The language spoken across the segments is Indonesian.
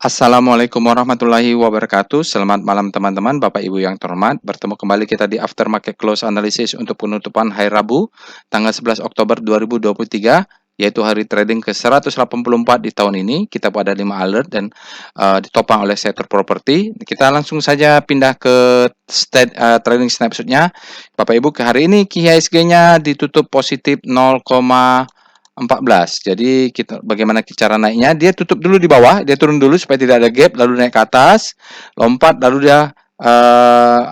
Assalamualaikum warahmatullahi wabarakatuh. Selamat malam teman-teman, Bapak Ibu yang terhormat. Bertemu kembali kita di Aftermarket Close Analysis untuk penutupan hari Rabu, tanggal 11 Oktober 2023, yaitu hari trading ke-184 di tahun ini. Kita pada 5 alert dan ditopang oleh sektor properti. Kita langsung saja pindah ke trading snapshotnya. Bapak Ibu, ke hari ini IHSG-nya ditutup positif 0,14. Jadi bagaimana cara naiknya? Dia tutup dulu di bawah, dia turun dulu supaya tidak ada gap, lalu naik ke atas, lompat, lalu dia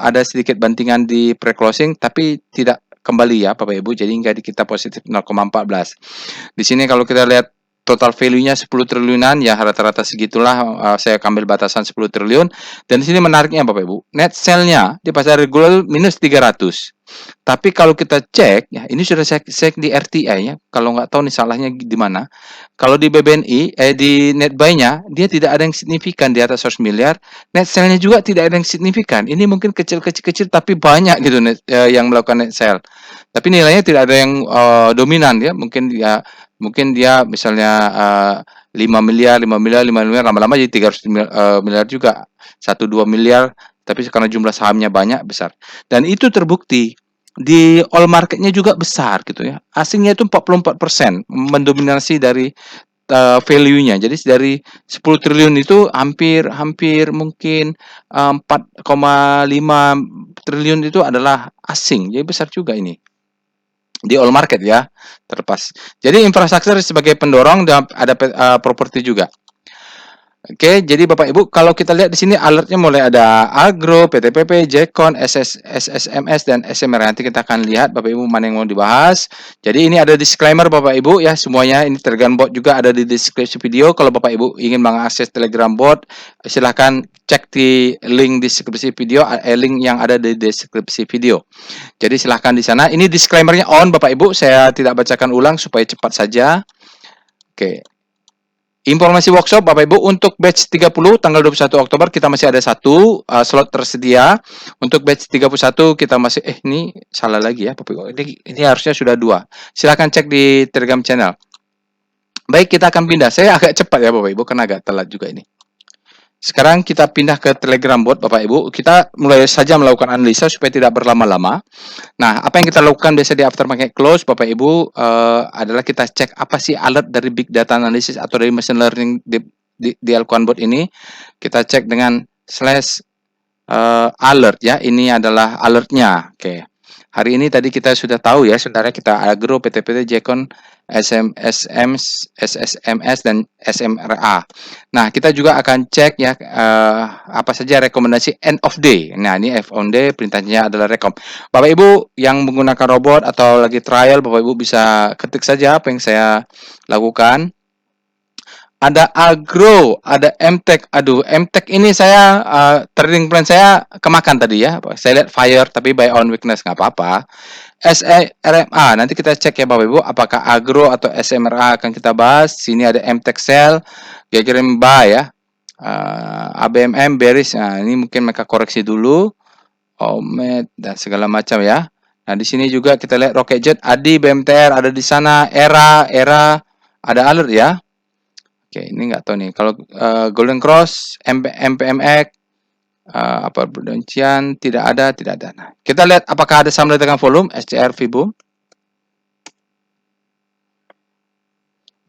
ada sedikit bantingan di pre-closing, tapi tidak kembali ya Bapak Ibu. Jadi hingga kita positif 0,14. Di sini kalau kita lihat total value-nya 10 triliunan, ya rata-rata segitulah, saya ambil batasan 10 triliun. Dan di sini menariknya Bapak Ibu, net sell-nya di pasar regular minus 300. Tapi kalau kita cek, ya ini sudah saya cek di RTI ya, kalau nggak tahu nih salahnya di mana. Kalau di BBNI, di net buy-nya, dia tidak ada yang signifikan di atas 100 miliar. Net sell-nya juga tidak ada yang signifikan. Ini mungkin kecil-kecil tapi banyak gitu yang melakukan net sell. Tapi nilainya tidak ada yang dominan ya. Mungkin dia misalnya 5 miliar, 5 miliar, 5 miliar, lama-lama jadi 300 miliar juga. 1-2 miliar, tapi karena jumlah sahamnya banyak, besar. Dan itu terbukti di all marketnya juga besar gitu ya. Asingnya itu 44% mendominasi dari value-nya. Jadi dari 10 triliun itu hampir mungkin 4,5 triliun itu adalah asing. Jadi besar juga ini di all market ya, terlepas. Jadi infrastruktur sebagai pendorong dan ada properti juga. Oke, jadi Bapak Ibu, kalau kita lihat di sini alertnya mulai ada Agro, PTPP, Jekon, SSMS, dan SMR. Nanti kita akan lihat Bapak Ibu mana yang mau dibahas. Jadi ini ada disclaimer Bapak Ibu ya, semuanya. Ini Telegram bot juga ada di deskripsi video. Kalau Bapak Ibu ingin mengakses Telegram bot, silahkan cek di link deskripsi video, link yang ada di deskripsi video. Jadi silahkan di sana. Ini disclaimernya on Bapak Ibu, saya tidak bacakan ulang supaya cepat saja. Oke. Informasi workshop Bapak Ibu untuk batch 30 tanggal 21 Oktober kita masih ada satu slot tersedia. Untuk batch 31 kita masih ini salah lagi ya Bapak Ibu. Ini harusnya sudah 2. Silakan cek di Telegram channel. Baik, kita akan pindah. Saya agak cepat ya Bapak Ibu karena agak telat juga ini. Sekarang kita pindah ke Telegram bot Bapak Ibu. Kita mulai saja melakukan analisa supaya tidak berlama-lama. Nah, apa yang kita lakukan biasa di aftermarket close Bapak Ibu adalah kita cek apa sih alert dari big data analysis atau dari machine learning di Alquan bot ini. Kita cek dengan slash alert ya. Ini adalah alertnya. Oke. Hari ini tadi kita sudah tahu ya, saudara, kita Agro, PTPT, Jekon, SSMS, dan SMRA. Nah, kita juga akan cek ya apa saja rekomendasi end of day. Nah, ini end of day perintahnya adalah rekom. Bapak Ibu yang menggunakan robot atau lagi trial, Bapak Ibu bisa ketik saja apa yang saya lakukan. Ada Agro, ada MTech. Aduh, MTech ini saya trading plan saya kemakan tadi ya. Saya lihat fire tapi buy on weakness nggak apa-apa. SRMA, nanti kita cek ya Bapak Ibu apakah Agro atau SMRA akan kita bahas. Sini ada MTech sell, kirim buy ya. ABMM bearish. Nah, ini mungkin mereka koreksi dulu. Omed dan segala macam ya. Nah, di sini juga kita lihat Rocket Jet, Adi, BMTR ada di sana, era ada alert ya. Oke, ini nggak tahu nih. Kalau Golden Cross, MPMX, apa perdancian tidak ada. Nah, kita lihat apakah ada saham ledakan volume, SCR, Vibo.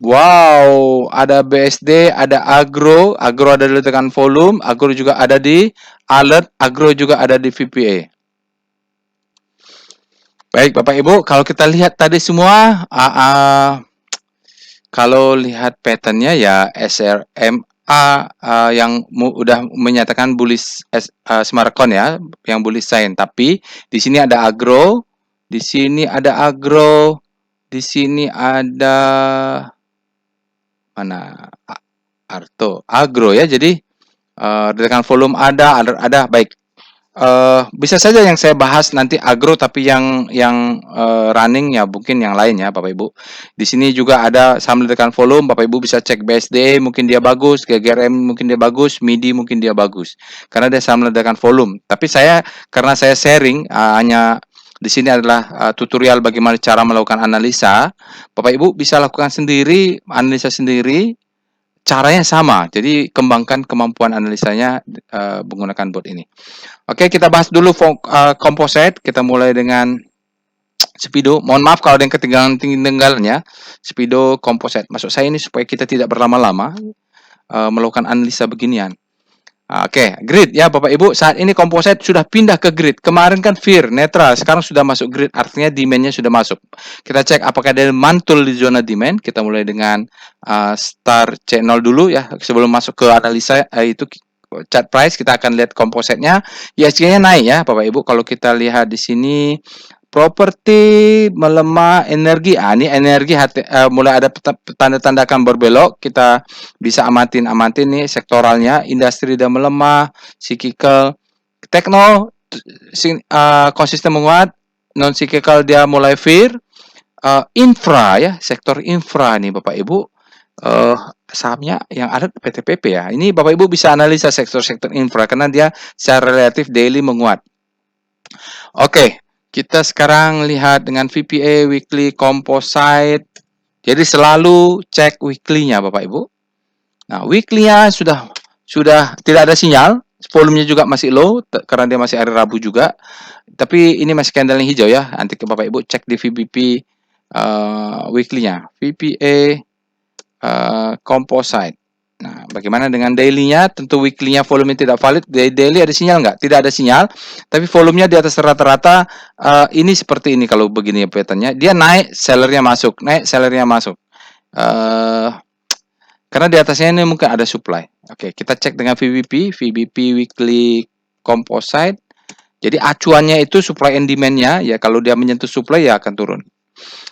Wow, ada BSD, ada Agro ada di ledakan volume, Agro juga ada di alert, Agro juga ada di VPA. Baik, Bapak Ibu, kalau kita lihat tadi semua, kalau lihat patternnya ya SRMA yang udah menyatakan bullish Smartcon ya, yang bullish sign. Tapi di sini ada Agro, di sini ada Agro, di sini ada mana Arto Agro ya. Jadi dengan volume ada baik. Bisa saja yang saya bahas nanti Agro tapi yang running ya mungkin yang lain ya Bapak Ibu. Di sini juga ada saham ledakan volume, Bapak Ibu bisa cek BSD mungkin dia bagus, GGRM mungkin dia bagus, MIDI mungkin dia bagus. Karena dia saham ledakan volume. Tapi karena saya sharing hanya di sini adalah tutorial bagaimana cara melakukan analisa. Bapak Ibu bisa lakukan sendiri, analisa sendiri. caranya sama. Jadi kembangkan kemampuan analisanya menggunakan bot ini. Oke, kita bahas dulu composite. Kita mulai dengan Speedo. Mohon maaf kalau ada yang ketinggalan-tinggalannya. Speedo composite. Maksud saya ini supaya kita tidak berlama-lama melakukan analisa beginian. Oke, grid ya Bapak Ibu. Saat ini composite sudah pindah ke grid. Kemarin kan FIR, netral. Sekarang sudah masuk grid. Artinya demand-nya sudah masuk. Kita cek apakah ada mantul di zona demand. Kita mulai dengan star C0 dulu ya. Sebelum masuk ke analisa itu chart price, kita akan lihat composite-nya. ISG-nya naik ya Bapak Ibu. Kalau kita lihat di sini properti melemah, energi. Ini energi mulai ada tanda-tanda akan berbelok. Kita bisa amatin nih sektoralnya. Industri udah melemah, cyclical, tekno konsisten menguat, non cyclical dia mulai fear. Infra ya, sektor infra nih Bapak Ibu. Sahamnya yang ada PTPP ya. Ini Bapak Ibu bisa analisa sektor-sektor infra karena dia secara relatif daily menguat. Oke. Kita sekarang lihat dengan VPA, weekly, composite. Jadi selalu cek weekly-nya Bapak Ibu. Nah, weekly-nya sudah tidak ada sinyal. Volumenya juga masih low karena dia masih hari Rabu juga. Tapi ini masih candle hijau ya. Nanti ke Bapak Ibu cek di VBP weekly-nya. VPA composite. Nah, bagaimana dengan daily-nya? Tentu weekly-nya volume tidak valid. Daily ada sinyal nggak? Tidak ada sinyal. Tapi volumenya di atas rata-rata. Ini seperti ini kalau begini ya pattern-nya. Dia naik, sellernya masuk. Naik, sellernya masuk. Karena di atasnya ini mungkin ada supply. Oke, kita cek dengan VBP weekly composite. Jadi acuannya itu supply and demand-nya. Ya, kalau dia menyentuh supply ya akan turun.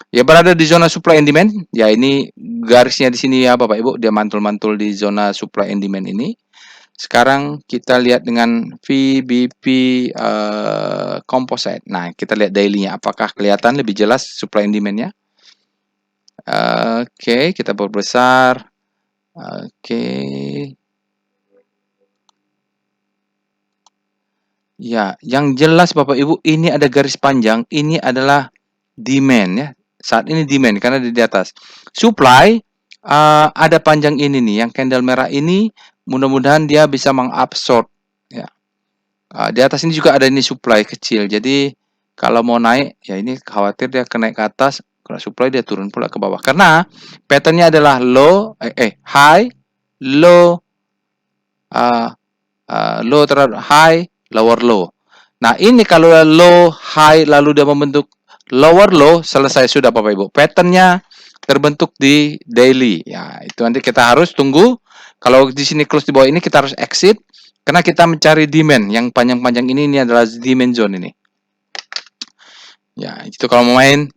Ya berada di zona supply and demand. Ya ini garisnya di sini ya Bapak Ibu, dia mantul-mantul di zona supply and demand ini. Sekarang kita lihat dengan VBP composite. Nah, kita lihat daily-nya apakah kelihatan lebih jelas supply and demand-nya. Oke, kita perbesar. Oke. Ya, yang jelas Bapak Ibu, ini ada garis panjang, ini adalah demand ya. Saat ini demand karena di atas. Supply ada panjang ini nih, yang candle merah ini mudah-mudahan dia bisa mengabsorb ya. Di atas ini juga ada ini supply kecil. Jadi kalau mau naik ya ini khawatir dia naik ke atas, kalau supply dia turun pula ke bawah. Karena patternnya adalah low high, low low terhadap high, lower low. Nah, ini kalau low high lalu dia membentuk lower low, selesai sudah Bapak Ibu. Patternnya terbentuk di daily. Ya, itu nanti kita harus tunggu. Kalau di sini close di bawah ini kita harus exit karena kita mencari demand yang panjang-panjang ini adalah demand zone ini. Ya, itu kalau mau main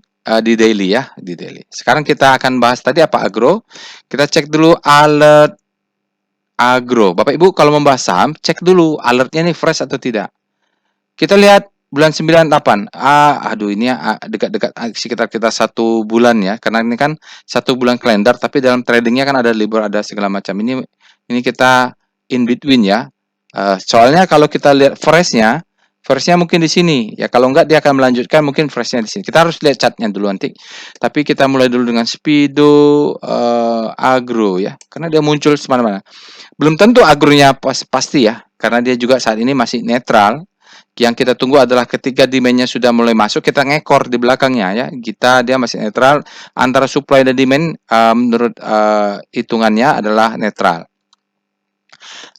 di daily ya, di daily. Sekarang kita akan bahas tadi apa agro. Kita cek dulu alert agro. Bapak Ibu kalau membahas saham, cek dulu alertnya nih fresh atau tidak. Kita lihat bulan 98. Aduh ini dekat-dekat sekitar kita 1 bulan ya. Karena ini kan 1 bulan kalender, tapi dalam tradingnya kan ada libur, ada segala macam. Ini kita in between ya. Soalnya kalau kita lihat freshnya mungkin di sini. Ya kalau enggak dia akan melanjutkan mungkin freshnya di sini. Kita harus lihat chartnya dulu nanti. Tapi kita mulai dulu dengan Speedo Agro ya. Karena dia muncul semana-mana. Belum tentu agronya pasti ya. Karena dia juga saat ini masih netral. Yang kita tunggu adalah ketika demand-nya sudah mulai masuk, kita ngekor di belakangnya ya. Dia masih netral antara supply dan demand menurut hitungannya adalah netral.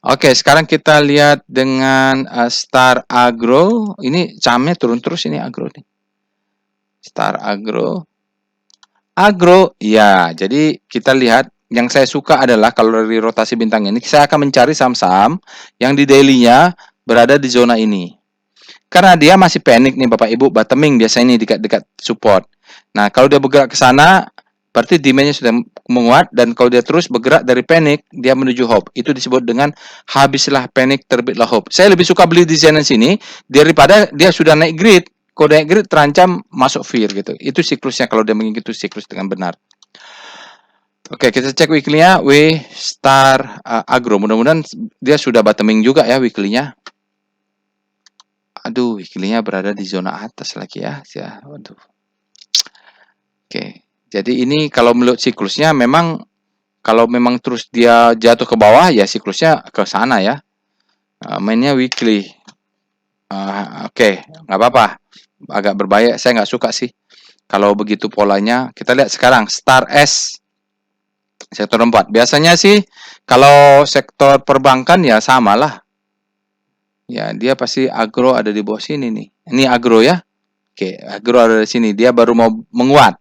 Oke, sekarang kita lihat dengan Star Agro. Ini sahamnya turun terus ini Agro nih. Star Agro. Agro, ya. Jadi kita lihat yang saya suka adalah kalau dari rotasi bintang ini, saya akan mencari saham-saham yang di daily-nya berada di zona ini. Karena dia masih panik nih Bapak Ibu, bottoming biasanya ini dekat-dekat support. Nah, kalau dia bergerak ke sana, berarti demand-nya sudah menguat dan kalau dia terus bergerak dari panik, dia menuju hope. Itu disebut dengan habislah panik, terbitlah hope. Saya lebih suka beli di zona sini daripada dia sudah naik grid. Kalau naik grid terancam masuk fear gitu. Itu siklusnya kalau dia mengikuti siklus dengan benar. Oke, kita cek weekly-nya W Star Agro. Mudah-mudahan dia sudah bottoming juga ya weekly-nya. Aduh, weekly-nya berada di zona atas lagi ya. Waduh. Oke. Jadi ini kalau melihat siklusnya memang Kalau memang terus dia jatuh ke bawah, ya siklusnya ke sana ya. Mainnya weekly. Oke, nggak apa-apa. Agak berbahaya, saya nggak suka sih. Kalau begitu polanya, kita lihat sekarang Star S sektor 4. Biasanya sih kalau sektor perbankan ya sama lah. Ya, dia pasti agro ada di bawah sini nih. Ini agro ya. Oke, agro ada di sini. Dia baru mau menguat.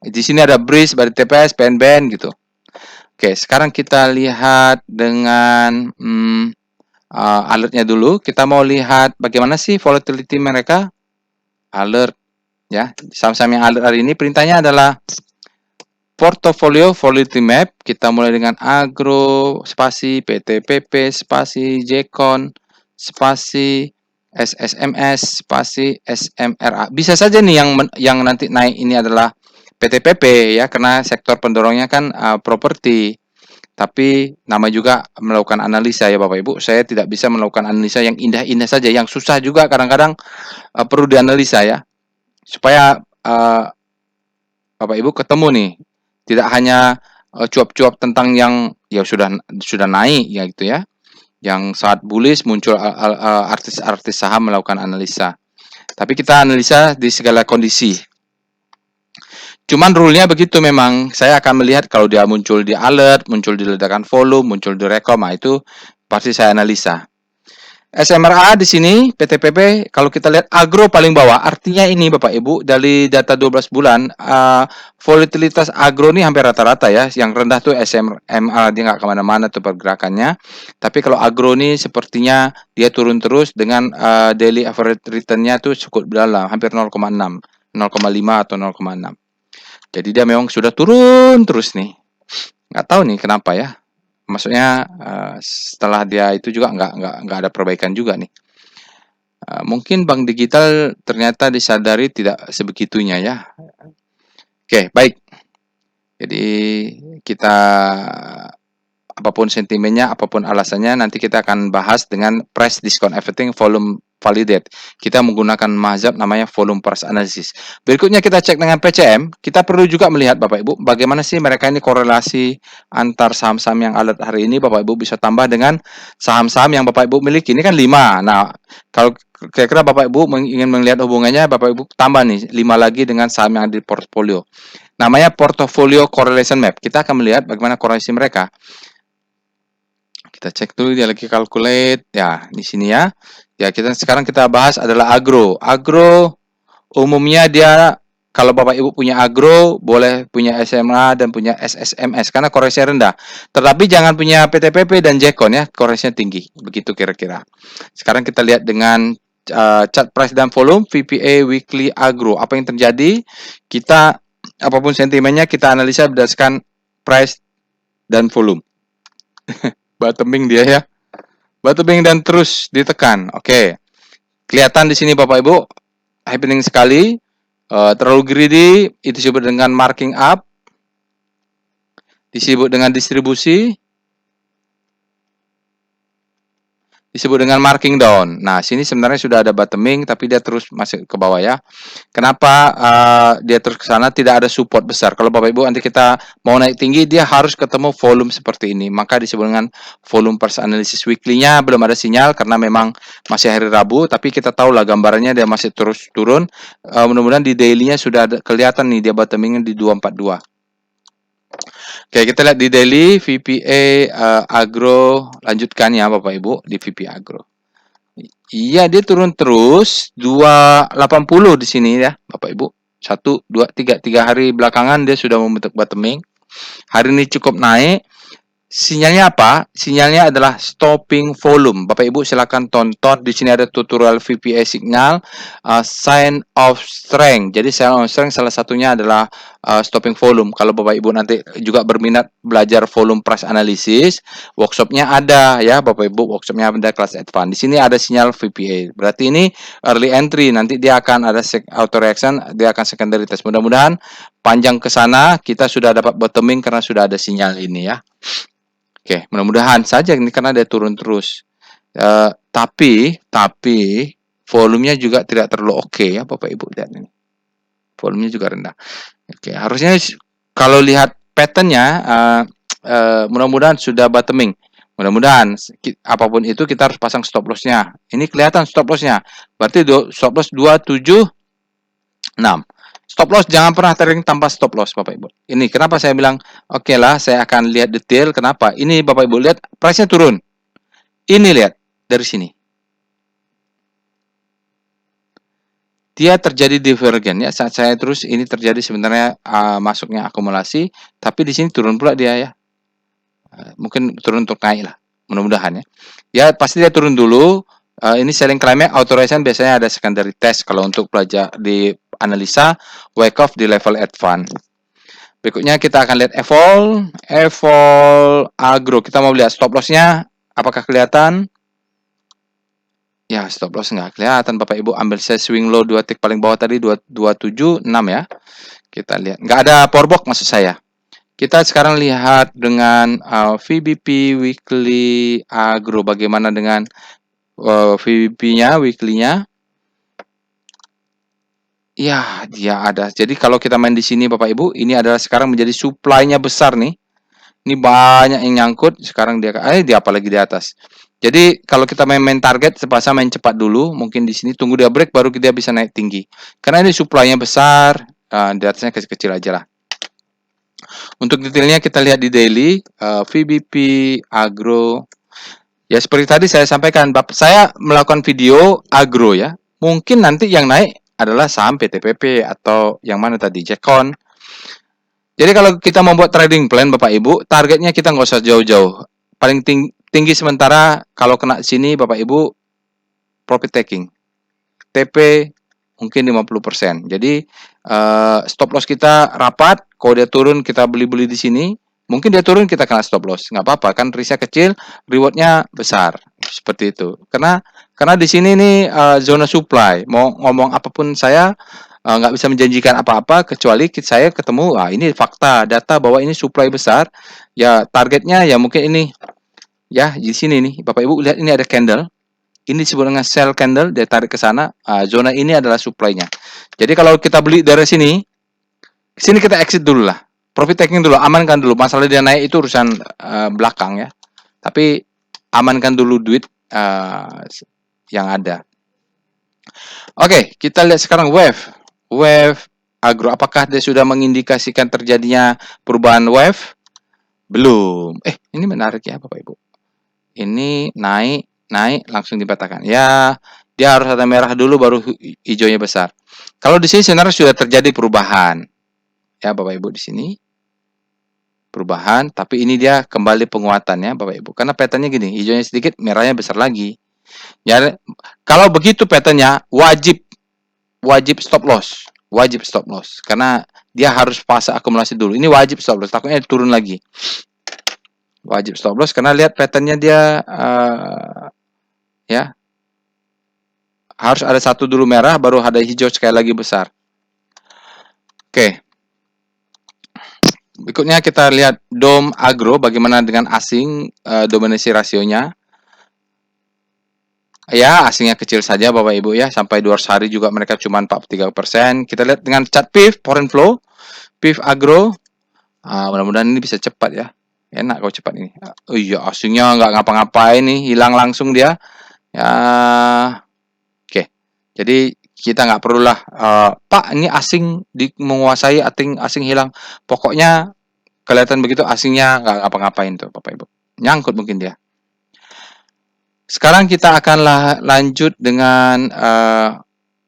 Di sini ada BRIS, ada TPS, PNBN gitu. Oke, sekarang kita lihat dengan alertnya dulu. Kita mau lihat bagaimana sih volatility mereka. Alert ya. Saham-saham yang alert hari ini perintahnya adalah portfolio volatility map. Kita mulai dengan agro, spasi, PTPP, spasi, Jekon, spasi, SSMS, spasi, SMRA. Bisa saja nih yang nanti naik ini adalah PTPP ya, karena sektor pendorongnya kan properti. Tapi nama juga melakukan analisa ya Bapak Ibu. Saya tidak bisa melakukan analisa yang indah-indah saja, yang susah juga kadang-kadang perlu dianalisa ya. Supaya Bapak Ibu ketemu nih, tidak hanya cuap-cuap tentang yang ya sudah naik ya gitu ya. Yang saat bullish muncul artis-artis saham melakukan analisa. Tapi kita analisa di segala kondisi. Cuman rule-nya begitu memang. Saya akan melihat kalau dia muncul di alert, muncul di ledakan volume, muncul di rekom, itu pasti saya analisa. SMRA di sini PTPP kalau kita lihat agro paling bawah, artinya ini Bapak Ibu dari data 12 bulan volatilitas agro ini hampir rata-rata ya. Yang rendah tuh SMRA, dia nggak kemana-mana tuh pergerakannya. Tapi kalau agro ini sepertinya dia turun terus dengan daily average return-nya tuh cukup dalam, hampir 0,6, 0,5 atau 0,6. Jadi dia memang sudah turun terus nih. Nggak tahu nih kenapa ya. Maksudnya setelah dia itu juga nggak ada perbaikan juga nih. Mungkin bank digital ternyata disadari tidak sebegitunya ya. Oke, baik. Jadi kita apapun sentimennya, apapun alasannya, nanti kita akan bahas dengan price discount everything volume validate. Kita menggunakan mazhab namanya volume price analysis. Berikutnya kita cek dengan PCM. Kita perlu juga melihat Bapak Ibu, bagaimana sih mereka ini korelasi antar saham-saham yang alert hari ini. Bapak Ibu bisa tambah dengan saham-saham yang Bapak Ibu miliki. Ini kan 5. Nah, kalau kira-kira Bapak Ibu ingin melihat hubungannya, Bapak Ibu tambah nih 5 lagi dengan saham yang ada di portfolio. Namanya portfolio correlation map. Kita akan melihat bagaimana korelasi mereka. Kita cek dulu dia lagi calculate ya di sini ya. Ya sekarang kita bahas adalah agro. Agro umumnya dia kalau Bapak Ibu punya agro boleh punya SMA dan punya SSMS karena korelasinya rendah. Tetapi jangan punya PTPP dan Jekon ya, korelasinya tinggi. Begitu kira-kira. Sekarang kita lihat dengan chart price dan volume VPA weekly agro. Apa yang terjadi? Kita apapun sentimennya kita analisa berdasarkan price dan volume. Bottoming dia ya. Bottoming dan terus ditekan. Oke. Kelihatan di sini Bapak Ibu happening sekali. Terlalu greedy, itu disebut dengan marking up. Disebut dengan distribusi. Disebut dengan marking down. Nah, sini sebenarnya sudah ada bottoming tapi dia terus masuk ke bawah ya. Kenapa dia terus ke sana? Tidak ada support besar. Kalau Bapak Ibu nanti kita mau naik tinggi, dia harus ketemu volume seperti ini. Maka disebut dengan volume price analysis. Weekly-nya belum ada sinyal karena memang masih hari Rabu, tapi kita tahu lah gambarannya dia masih terus turun. Mudah-mudahan di daily-nya sudah kelihatan nih dia bottoming di 242. Oke, kita lihat di daily VPA agro, lanjutkan ya Bapak Ibu di VPA agro. Iya, dia turun terus 280 di sini ya Bapak Ibu. 1 2 3 hari belakangan dia sudah membentuk bottoming. Hari ini cukup naik. Sinyalnya apa? Sinyalnya adalah stopping volume. Bapak Ibu silakan tonton. Di sini ada tutorial VPA signal, sign of strength. Jadi sign of strength salah satunya adalah stopping volume. Kalau Bapak Ibu nanti juga berminat belajar volume price analysis, workshopnya ada ya Bapak Ibu. Workshopnya ada kelas advance. Di sini ada sinyal VPA. Berarti ini early entry. Nanti dia akan ada auto reaction. Dia akan secondary test. Mudah-mudahan panjang ke sana kita sudah dapat bottoming karena sudah ada sinyal ini ya. Oke, mudah-mudahan saja ini karena dia turun terus. Tapi volumenya juga tidak terlalu oke ya Bapak Ibu lihat ini. Volumenya juga rendah. Oke, harusnya kalau lihat patternnya mudah-mudahan sudah bottoming. Mudah-mudahan apapun itu kita harus pasang stop loss-nya. Ini kelihatan stop loss-nya. Berarti stop loss 276. Stop loss jangan pernah trading tanpa stop loss Bapak Ibu. Ini kenapa saya bilang oke lah saya akan lihat detail. Kenapa? Ini Bapak Ibu lihat price-nya turun. Ini lihat dari sini. Dia terjadi divergen ya. Saat saya terus ini terjadi sebenarnya masuknya akumulasi, tapi di sini turun pula dia ya. Mungkin turun untuk naik lah. Mudah-mudahan ya. Ya pasti dia turun dulu. Ini selling climax authorization biasanya ada secondary test kalau untuk belajar di analisa wake off di level advance. Berikutnya kita akan lihat evol agro. Kita mau lihat stop loss-nya apakah kelihatan? Ya, stop loss nggak kelihatan Bapak Ibu. Ambil saya swing low 2 tick paling bawah tadi 276 ya. Kita lihat. Nggak ada power box maksud saya. Kita sekarang lihat dengan VBP weekly agro. Bagaimana dengan VBP-nya, weekly-nya? Ya, dia ada. Jadi kalau kita main di sini Bapak Ibu, ini adalah sekarang menjadi supply-nya besar nih. Ini banyak yang nyangkut. Sekarang dia apalagi di atas. Jadi kalau kita main target, sepasa main cepat dulu. Mungkin di sini tunggu dia break baru dia bisa naik tinggi. Karena ini supply-nya besar, di atasnya kecil-kecil aja lah. Untuk detailnya kita lihat di daily, VBP, agro. Ya seperti tadi saya sampaikan, saya melakukan video agro ya. Mungkin nanti yang naik adalah saham PTPP atau yang mana tadi, Jekon. Jadi kalau kita membuat trading plan Bapak Ibu, targetnya kita nggak usah jauh-jauh. Paling tinggi sementara kalau kena sini Bapak Ibu profit taking. TP mungkin 50%. Jadi stop loss kita rapat, kalau dia turun kita beli-beli di sini, mungkin dia turun kita kena stop loss. Nggak apa-apa kan risknya kecil, rewardnya besar. Seperti itu. Karena di sini nih zona supply. Mau ngomong apapun saya nggak bisa menjanjikan apa-apa kecuali saya ketemu ini fakta data bahwa ini supply besar. Ya targetnya ya mungkin ini. Ya, di sini nih, Bapak Ibu lihat ini ada candle. Ini disebut dengan sell candle, dia tarik ke sana. Zona ini adalah supply-nya. Jadi kalau kita beli dari sini kita exit dulu lah. Profit taking dulu, amankan dulu. Masalah dia naik itu urusan belakang ya. Tapi amankan dulu duit yang ada. Oke, kita lihat sekarang wave agro. Apakah dia sudah mengindikasikan terjadinya perubahan wave? Belum. Ini menarik ya Bapak Ibu. Ini naik langsung dipatahkan. Ya, dia harus ada merah dulu baru hijaunya besar. Kalau di sini sebenarnya sudah terjadi perubahan. Ya, Bapak Ibu di sini. Perubahan, tapi ini dia kembali penguatannya Bapak Ibu. Karena patternnya gini, hijaunya sedikit, merahnya besar lagi. Ya, kalau begitu patternnya wajib stop loss. Wajib stop loss karena dia harus fase akumulasi dulu. Ini wajib stop loss, takutnya turun lagi. Wajib stop loss karena lihat patternnya dia ya harus ada satu dulu merah baru ada hijau sekali lagi besar. Oke. Berikutnya kita lihat DOM agro bagaimana dengan asing dominasi rasionya. Ya, asingnya kecil saja Bapak Ibu ya, sampai 200 hari juga mereka cuma 43%. Kita lihat dengan chart PIF, foreign flow, PIF agro. Mudah-mudahan ini bisa cepat ya. Enak kalau cepat ini. Oh iya, asingnya nggak ngapa-ngapain nih, hilang langsung dia. Ya, oke. Jadi kita nggak perlulah Pak ini asing menguasai, asing hilang. Pokoknya kelihatan begitu asingnya nggak ngapa-ngapain tuh Bapak Ibu. Nyangkut mungkin dia. Sekarang kita akan lanjut dengan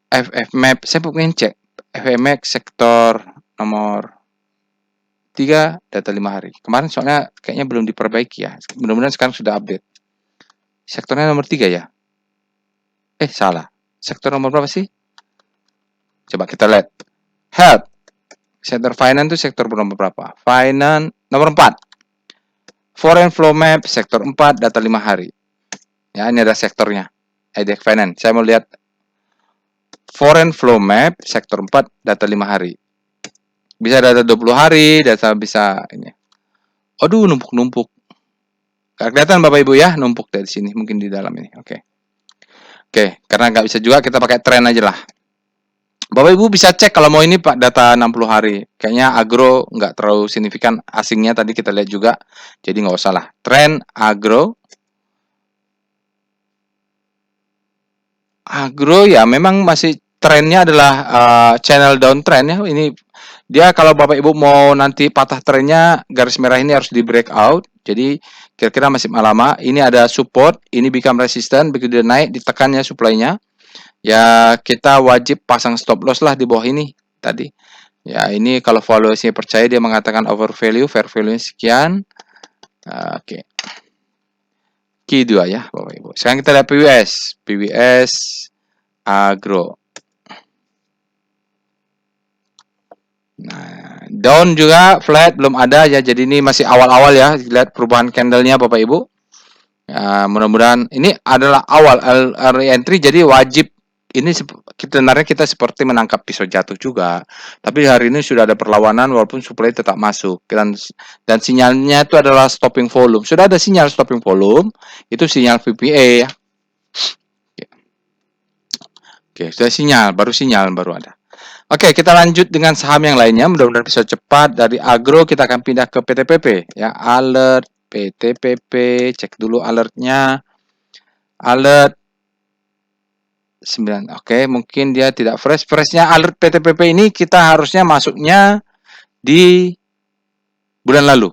FFMAP. Saya pengen cek FFMAP sektor nomor 3 data 5 hari. Kemarin soalnya kayaknya belum diperbaiki ya. Mudah-mudahan sekarang sudah update. Sektornya nomor 3 ya? Salah. Sektor nomor berapa sih? Coba kita lihat. Health. Sektor finance itu sektor nomor berapa? Finance nomor 4. Foreign flow map sektor 4 data 5 hari. Ya, ini ada sektornya. IDX Finance. Saya mau lihat foreign flow map sektor 4 data 5 hari. Bisa data 20 hari, data bisa ini. Aduh, numpuk-numpuk. Gak kelihatan Bapak Ibu ya, numpuk dari sini mungkin di dalam ini. Oke, karena nggak bisa juga kita pakai tren aja lah. Bapak Ibu bisa cek kalau mau ini Pak data 60 hari. Kayaknya agro nggak terlalu signifikan, asingnya tadi kita lihat juga. Jadi nggak usah lah. Tren agro. Agro ya memang masih trennya adalah channel downtrend ya. Ini dia kalau Bapak Ibu mau nanti patah trennya, garis merah ini harus di breakout. Jadi kira-kira masih lama. Ini ada support, ini become resistant, begitu dia naik ditekannya supply-nya. Ya kita wajib pasang stop loss lah di bawah ini tadi. Ya ini kalau valuasinya percaya dia mengatakan over value, fair value sekian. Oke. Q2 ya Bapak Ibu. Sekarang kita lihat PWS. PWS Agro. Nah, down juga flat belum ada ya. Jadi ini masih awal-awal ya. Lihat perubahan candlenya Bapak Ibu. Ya, mudah-mudahan ini adalah awal entry jadi wajib ini sebenarnya kita seperti menangkap pisau jatuh juga. Tapi hari ini sudah ada perlawanan walaupun supply tetap masuk dan sinyalnya itu adalah stopping volume. Sudah ada sinyal stopping volume, itu sinyal VPA ya. Oke, sudah sinyal baru ada. Oke, kita lanjut dengan saham yang lainnya. Mudah-mudahan bisa cepat. Dari agro kita akan pindah ke PTPP ya. Alert PTPP, cek dulu alertnya. Alert 9. Oke, mungkin dia tidak fresh. Freshnya alert PTPP ini kita harusnya masuknya di bulan lalu.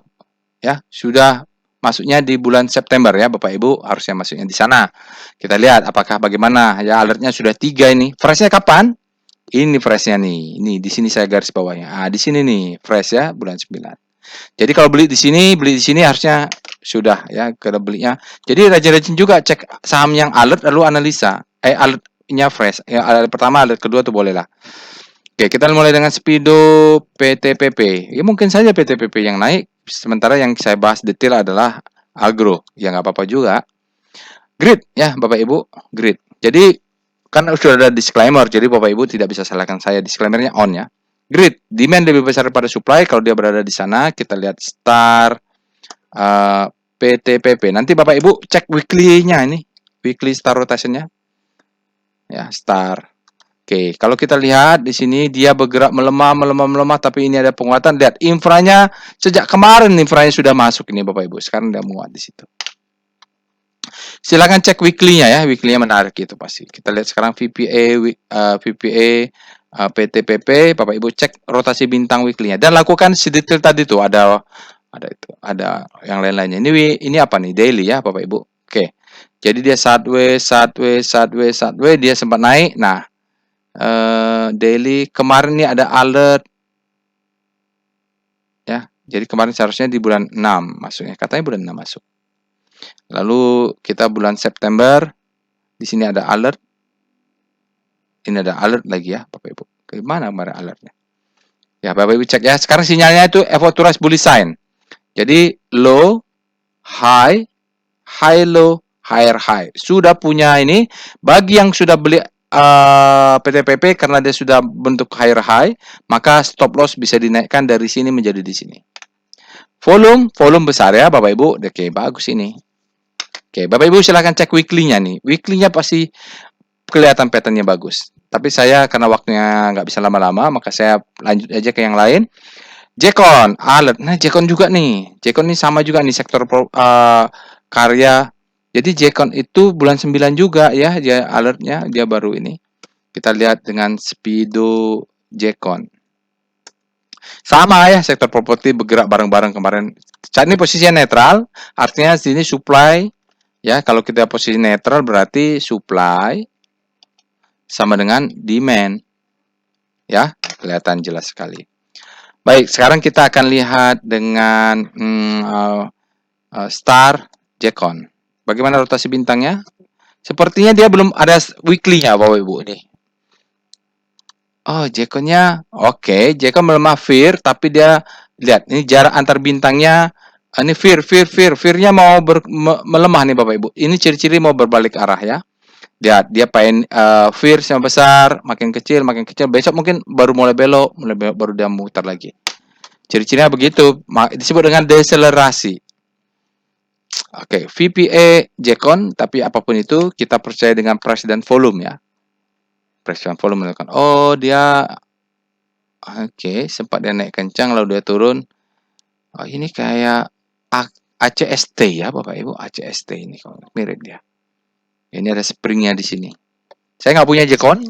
Ya, sudah masuknya di bulan September ya Bapak Ibu, harusnya masuknya di sana. Kita lihat apakah bagaimana. Ya, alertnya sudah 3 ini. Freshnya kapan? Ini freshnya nih. Ini di sini saya garis bawahnya. Di sini nih fresh ya, bulan 9. Jadi kalau beli di sini harusnya sudah ya ke belinya. Jadi rajin-rajin juga cek saham yang alert lalu analisa. Alertnya fresh. Ya, alert pertama, alert kedua tuh boleh lah. Oke, kita mulai dengan Speedo PTPP. Ya mungkin saja PTPP yang naik. Sementara yang saya bahas detail adalah agro. Ya nggak apa-apa juga. Grid ya Bapak Ibu. Grid. Jadi kan sudah ada disclaimer. Jadi Bapak Ibu tidak bisa salahkan saya. Disclaimernya on ya. Grid. Demand lebih besar daripada supply. Kalau dia berada di sana, kita lihat star PTPP. Nanti Bapak Ibu cek weekly-nya ini. Weekly star rotation-nya. Ya, star. Oke, kalau kita lihat di sini dia bergerak melemah, tapi ini ada penguatan. Lihat infranya sejak kemarin infranya sudah masuk ini Bapak Ibu. Sekarang dia menguat di situ. Silakan cek weekly-nya ya, weekly-nya menarik itu pasti. Kita lihat sekarang VPA, PTPP, Bapak Ibu cek rotasi bintang weekly-nya dan lakukan sedetail tadi tuh ada yang lain-lainnya. Ini apa nih? Daily ya Bapak Ibu. Oke. Jadi dia sideways, dia sempat naik. Nah, daily kemarin ini ada alert ya. Jadi kemarin seharusnya di bulan 6 masuknya. Katanya bulan 6 masuk. Lalu kita bulan September di sini ada alert. Ini ada alert lagi ya, Bapak Ibu. Gimana kemarin alertnya? Ya, Bapak Ibu cek ya. Sekarang sinyalnya itu Evotourize bullish sign. Jadi low, high, high low, higher high. Sudah punya ini bagi yang sudah beli PTPP karena dia sudah bentuk higher high, maka stop loss bisa dinaikkan dari sini menjadi di sini. Volume besar ya Bapak Ibu. Oke, bagus ini. Oke, Bapak Ibu silahkan cek weekly-nya nih. Weekly-nya pasti kelihatan pattern-nya bagus. Tapi saya karena waktunya nggak bisa lama-lama, maka saya lanjut aja ke yang lain. Jekon, alert. Nah, Jekon juga nih. Jekon ini sama juga nih sektor karya. Jadi Jekon itu bulan 9 juga ya, dia alertnya, dia baru ini. Kita lihat dengan Speedo Jekon. Sama ya, sektor properti bergerak bareng-bareng kemarin. Saat ini posisinya netral, artinya sini supply ya. Kalau kita posisi netral berarti supply sama dengan demand. Ya, kelihatan jelas sekali. Baik, sekarang kita akan lihat dengan Star Jekon. Bagaimana rotasi bintangnya? Sepertinya dia belum ada weekly-nya Bapak Ibu nih. Oh, Jekonnya oke. Jekon melemah fear, tapi dia lihat ini jarak antar bintangnya. Ini fear-nya mau melemah nih Bapak Ibu. Ini ciri-ciri mau berbalik arah ya. Dia pengen fear yang besar, makin kecil. Besok mungkin baru mulai belok, baru dia mutar lagi. Ciri-cirinya begitu, disebut dengan deselerasi. Oke, VPA Jekon, tapi apapun itu kita percaya dengan price dan volume ya. Pressure volume menentukan. Oh, dia oke, sempat dia naik kencang lalu dia turun. Oh, ini kayak ACST ya, Bapak Ibu, ACST ini kalau mirip dia. Ini ada springnya di sini. Saya nggak punya Jekon.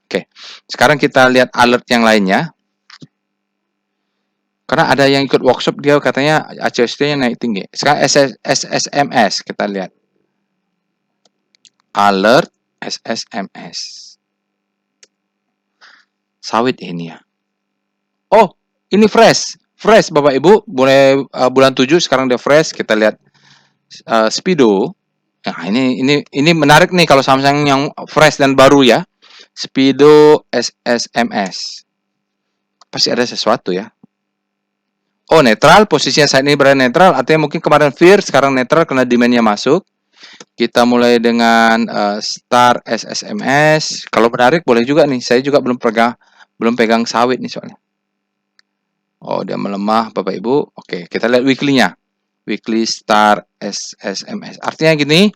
Oke, sekarang kita lihat alert yang lainnya. Karena ada yang ikut workshop dia katanya ACST-nya naik tinggi. Sekarang SSMS kita lihat. Alert SSMS. Sawit ini ya. Oh, ini fresh. Fresh Bapak Ibu, mulai bulan 7 sekarang dia fresh. Kita lihat Speedo. Nah, ini menarik nih kalau Samsung yang fresh dan baru ya. Speedo SSMS. Pasti ada sesuatu ya. Oh, netral, posisinya saat ini berada netral, artinya mungkin kemarin fear, sekarang netral karena demand-nya masuk. Kita mulai dengan Star SSMS. Kalau menarik boleh juga nih, saya juga belum pegang sawit nih soalnya. Oh, dia melemah Bapak Ibu. Oke, kita lihat weekly-nya. Weekly Star SSMS. Artinya gini,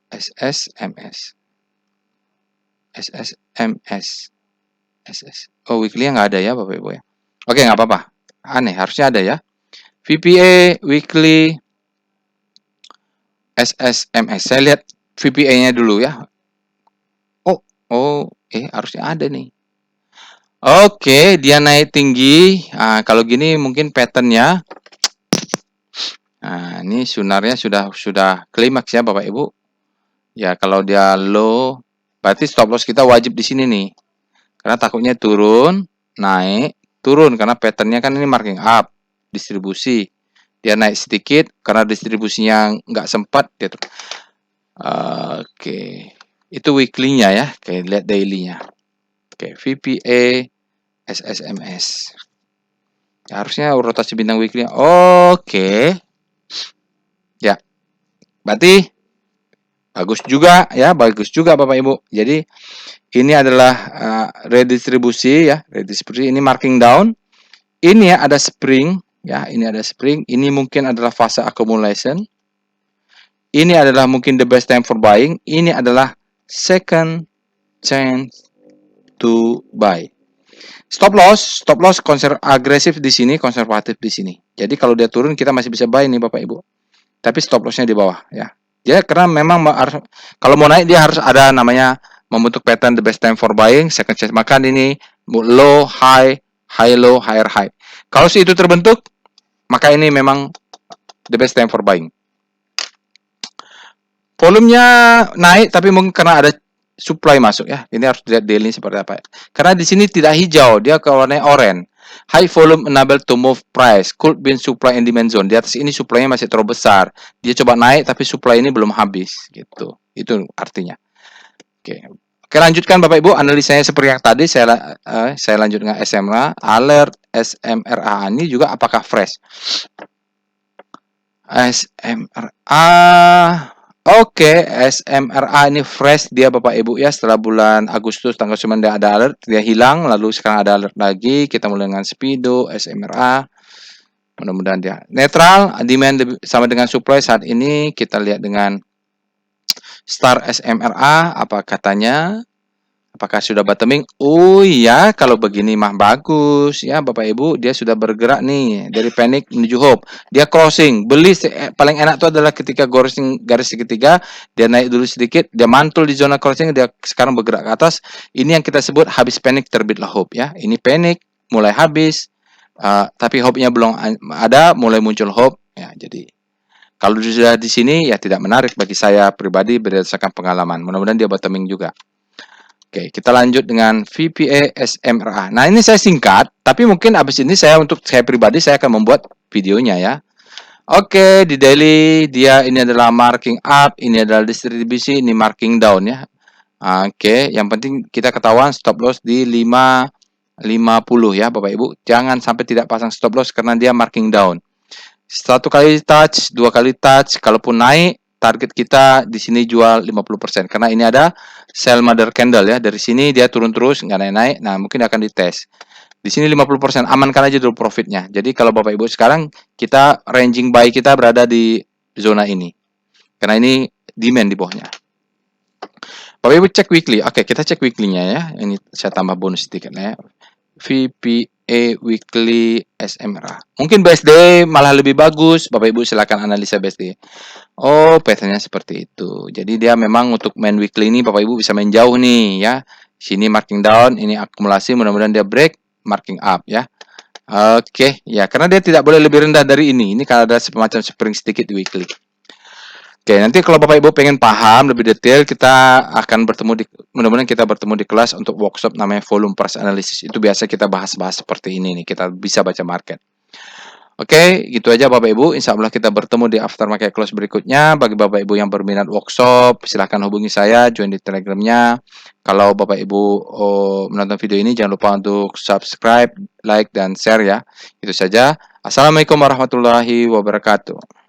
SSMS. SSMS. Oh, weekly-nya nggak ada ya Bapak Ibu ya. Oke, nggak apa-apa. Aneh, harusnya ada ya. VPA weekly SSMS. Saya lihat VPA-nya dulu ya. Harusnya ada nih. Oke, dia naik tinggi. Nah, kalau gini mungkin pattern-nya. Nah, ini sunarnya sudah klimaks ya Bapak Ibu. Ya, kalau dia low, berarti stop loss kita wajib di sini nih. Karena takutnya turun, naik, turun karena pattern-nya kan ini marking up, distribusi. Dia naik sedikit karena distribusinya nggak sempat dia Oke. Itu weekly-nya ya. Oke, lihat daily-nya. Oke, VPA SSMS. Ya, harusnya rotasi bintang weekly. Oke. Ya. Berarti bagus juga ya, bagus juga Bapak Ibu. Jadi ini adalah redistribusi ya, redistribusi ini marking down. Ini ya ada spring ya, ini ada spring. Ini mungkin adalah fase accumulation. Ini adalah mungkin the best time for buying. Ini adalah second chance to buy. Stop loss agresif di sini, konservatif di sini. Jadi kalau dia turun kita masih bisa buy nih Bapak Ibu. Tapi stop lossnya di bawah ya. Dia karena memang kalau mau naik dia harus ada namanya membentuk pattern the best time for buying, second chance. Maka ini low, high, high low, higher high. Kalau itu terbentuk, maka ini memang the best time for buying. Volumenya naik tapi mungkin karena ada supply masuk ya. Ini harus dilihat daily seperti apa. Karena di sini tidak hijau, dia warnanya oranye. High volume enable to move price. Could be supply and demand zone. Di atas ini supply-nya masih terlalu besar. Dia coba naik tapi supply ini belum habis gitu. Itu artinya. Oke. Oke, lanjutkan Bapak Ibu analisanya seperti yang tadi saya lanjut dengan SMRA, alert SMRA ini juga apakah fresh? SMRA Oke, SMRA ini fresh dia Bapak Ibu ya, setelah bulan Agustus tanggal 9 dia ada alert, dia hilang, lalu sekarang ada alert lagi, kita mulai dengan Speedo, SMRA, mudah-mudahan dia netral, demand sama dengan supply saat ini, kita lihat dengan Star SMRA, apa katanya, apakah sudah bottoming? Oh iya, kalau begini mah bagus ya Bapak Ibu, dia sudah bergerak nih dari panic menuju hope. Dia crossing, beli paling enak itu adalah ketika garis segitiga, dia naik dulu sedikit, dia mantul di zona crossing, dia sekarang bergerak ke atas. Ini yang kita sebut habis panic terbitlah hope ya. Ini panic mulai habis, tapi hope-nya belum ada, mulai muncul hope ya. Jadi kalau sudah di sini ya tidak menarik bagi saya pribadi berdasarkan pengalaman. Mudah-mudahan dia bottoming juga. Oke, kita lanjut dengan VPA SMRA. Nah, ini saya singkat, tapi mungkin habis ini untuk saya pribadi saya akan membuat videonya ya. Oke, di daily dia ini adalah marking up, ini adalah distribusi, ini marking down ya. Oke, yang penting kita ketahuan stop loss di 550 ya Bapak Ibu. Jangan sampai tidak pasang stop loss karena dia marking down. Satu kali touch, dua kali touch, kalaupun naik target kita di sini jual 50% karena ini ada sell mother candle ya. Dari sini dia turun terus nggak naik-naik. Nah, mungkin akan dites. Di sini 50%, amankan aja dulu profitnya. Jadi kalau Bapak Ibu sekarang kita ranging buy kita berada di zona ini. Karena ini demand di bawahnya. Bapak Ibu cek weekly. Oke, kita cek weekly-nya ya. Ini saya tambah bonus tiketnya ya. VPA Weekly SMRA. Mungkin BSD malah lebih bagus. Bapak Ibu silakan analisa BSD. Oh, pattern-nya seperti itu. Jadi dia memang untuk main weekly ini Bapak Ibu bisa main jauh nih ya. Sini marking down, ini akumulasi, mudah-mudahan dia break, marking up ya. Oke, ya karena dia tidak boleh lebih rendah dari ini. Ini kalau ada semacam spring sedikit di weekly. Oke, nanti kalau Bapak Ibu pengen paham lebih detail, kita akan bertemu di mudah-mudahan kita bertemu di kelas untuk workshop namanya volume price analysis. Itu biasa kita bahas-bahas seperti ini nih, kita bisa baca market. Oke, gitu aja Bapak Ibu. Insya Allah kita bertemu di aftermarket close berikutnya. Bagi Bapak Ibu yang berminat workshop, silahkan hubungi saya, join di Telegramnya. Kalau Bapak Ibu menonton video ini, jangan lupa untuk subscribe, like, dan share ya. Itu saja. Assalamualaikum warahmatullahi wabarakatuh.